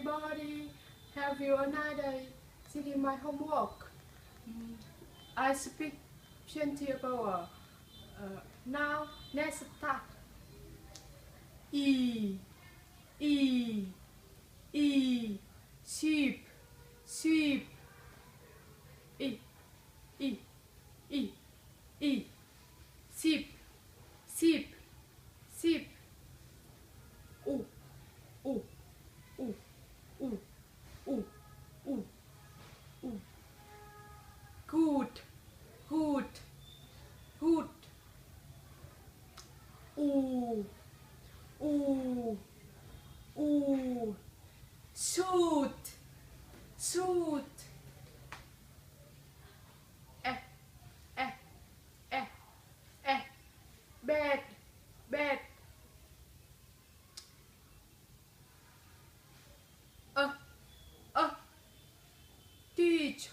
everybody. Have you a nice day? This is my homework. I speak plenty power. Now let's start. E, E, E, sheep, sheep. E, E, E, E, sheep, sheep, sheep. U, U, U, U, U, U, U. Good, good, good. U, U, U. Shoot, shoot. Eh, eh, eh, eh. Bed, bed. Teach.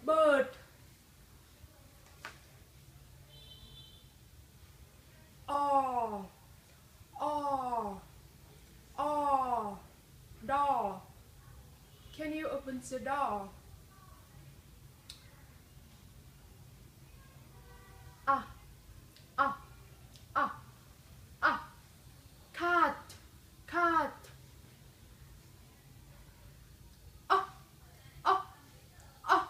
Bird. Oh, oh, oh. Door. Can you open the door? Ah, ah, ah, ah. Cat, cat. Ah, ah, ah.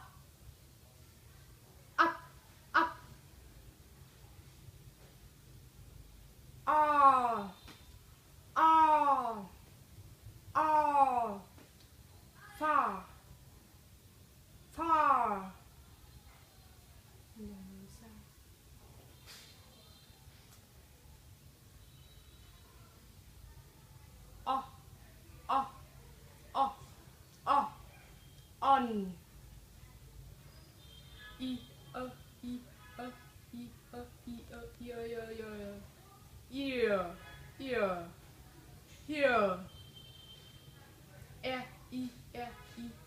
Up, up. Ah, ah, ah. Far, far. Oh, oh, oh, oh. On. E, e, e, e, e, e, e, ear, ear, here. E, e, e,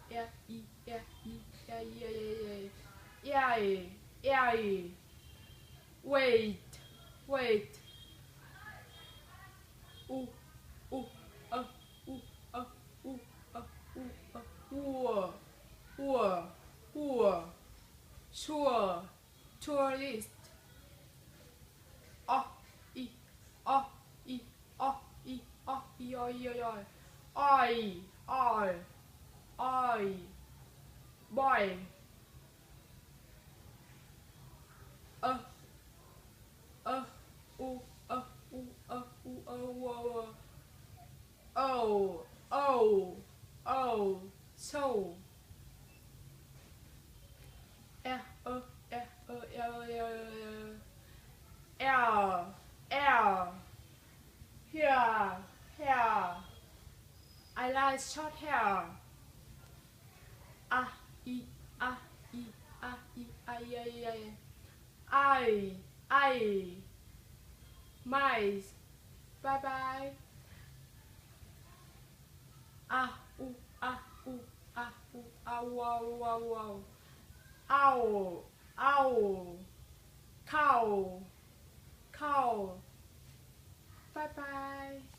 e, e, e, e, e, wait, wait. U, u, u, u, sure, tourist. Oh, I, oh, I, oh, I, oh, I, boy. U, so. L, here, here. I like short hair. Ah, I, ah, I, ah, I, mice. Bye bye. Ah, wow. Owl, owl. Cow, cow. Bye bye.